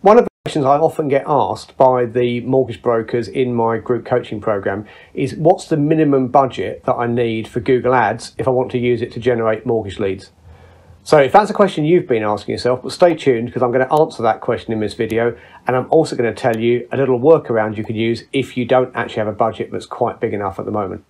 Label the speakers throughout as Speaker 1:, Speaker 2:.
Speaker 1: One of the questions I often get asked by the mortgage brokers in my group coaching program is, what's the minimum budget that I need for Google Ads if I want to use it to generate mortgage leads? So if that's a question you've been asking yourself, well, stay tuned, because I'm going to answer that question in this video, and I'm also going to tell you a little workaround you could use if you don't actually have a budget that's quite big enough at the moment.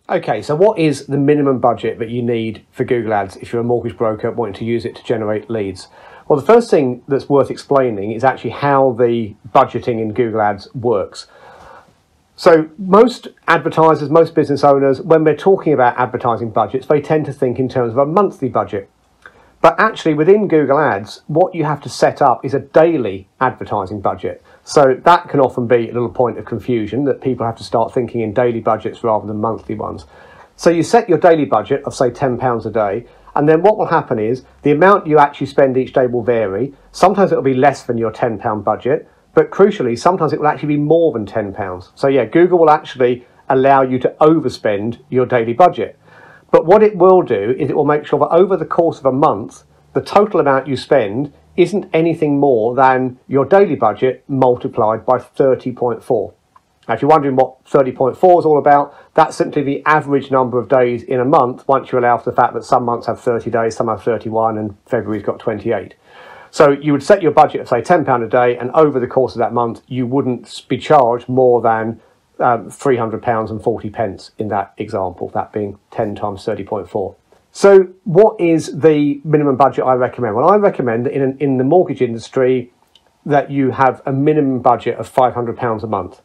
Speaker 1: Okay, so what is the minimum budget that you need for Google Ads if you're a mortgage broker wanting to use it to generate leads? Well, the first thing that's worth explaining is actually how the budgeting in Google Ads works. So most advertisers, most business owners, when they're talking about advertising budgets, they tend to think in terms of a monthly budget. But actually within Google Ads, what you have to set up is a daily advertising budget. So that can often be a little point of confusion, that people have to start thinking in daily budgets rather than monthly ones. So you set your daily budget of, say, £10 a day, and then what will happen is the amount you actually spend each day will vary. Sometimes it will be less than your £10 budget, but crucially, sometimes it will actually be more than £10. So yeah, Google will actually allow you to overspend your daily budget. But what it will do is it will make sure that over the course of a month, the total amount you spend isn't anything more than your daily budget multiplied by 30.4. Now, if you're wondering what 30.4 is all about, that's simply the average number of days in a month once you allow for the fact that some months have 30 days, some have 31, and February's got 28. So you would set your budget of, say, £10 a day, and over the course of that month, you wouldn't be charged more than £300 and 40 pence in that example, that being 10 times 30.4. So what is the minimum budget I recommend? Well, I recommend that in the mortgage industry that you have a minimum budget of £500 a month.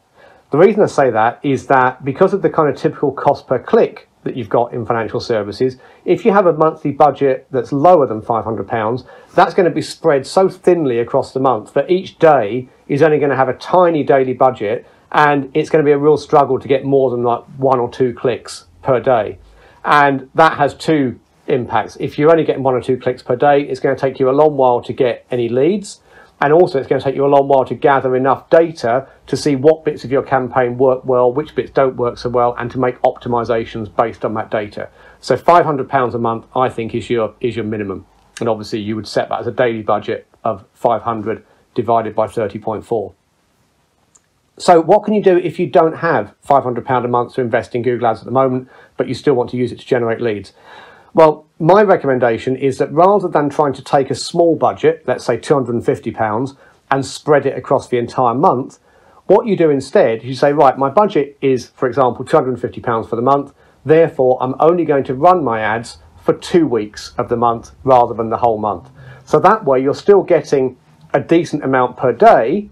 Speaker 1: The reason I say that is that because of the kind of typical cost per click that you've got in financial services, if you have a monthly budget that's lower than £500, that's going to be spread so thinly across the month that each day is only going to have a tiny daily budget, and it's going to be a real struggle to get more than like 1 or 2 clicks per day. And that has two impacts. If you're only getting 1 or 2 clicks per day, it's going to take you a long while to get any leads. And also it's going to take you a long while to gather enough data to see what bits of your campaign work well, which bits don't work so well, and to make optimizations based on that data. So £500 a month, I think, is your minimum. And obviously you would set that as a daily budget of 500 divided by 30.4. So what can you do if you don't have £500 a month to invest in Google Ads at the moment, but you still want to use it to generate leads? Well, my recommendation is that rather than trying to take a small budget, let's say £250, and spread it across the entire month, what you do instead is you say, right, my budget is, for example, £250 for the month, therefore I'm only going to run my ads for 2 weeks of the month rather than the whole month. So that way you're still getting a decent amount per day,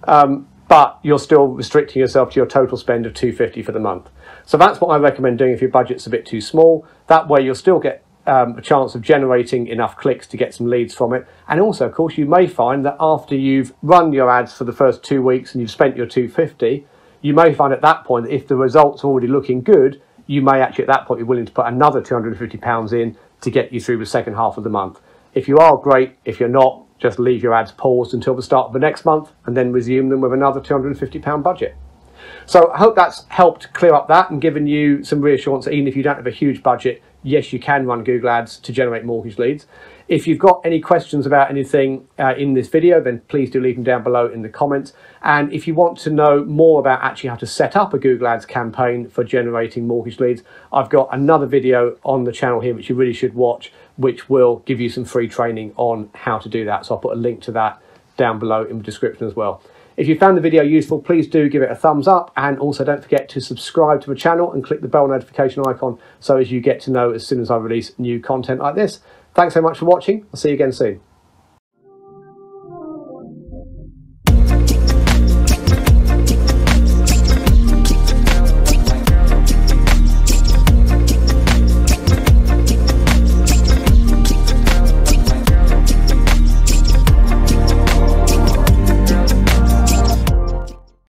Speaker 1: but you're still restricting yourself to your total spend of £250 for the month. So that's what I recommend doing if your budget's a bit too small. That way you'll still get a chance of generating enough clicks to get some leads from it. And also, of course, you may find that after you've run your ads for the first 2 weeks and you've spent your £250, you may find at that point that if the results are already looking good, you may actually at that point be willing to put another £250 in to get you through the second half of the month. If you are, great. If you're not, just leave your ads paused until the start of the next month and then resume them with another £250 budget. So I hope that's helped clear up that and given you some reassurance that even if you don't have a huge budget, yes, you can run Google Ads to generate mortgage leads. If you've got any questions about anything in this video, then please do leave them down below in the comments. And if you want to know more about actually how to set up a Google Ads campaign for generating mortgage leads, I've got another video on the channel here which you really should watch, which will give you some free training on how to do that. So I'll put a link to that down below in the description as well. If you found the video useful, please do give it a thumbs up, and also don't forget to subscribe to the channel and click the bell notification icon so as you get to know as soon as I release new content like this. Thanks so much for watching. I'll see you again soon.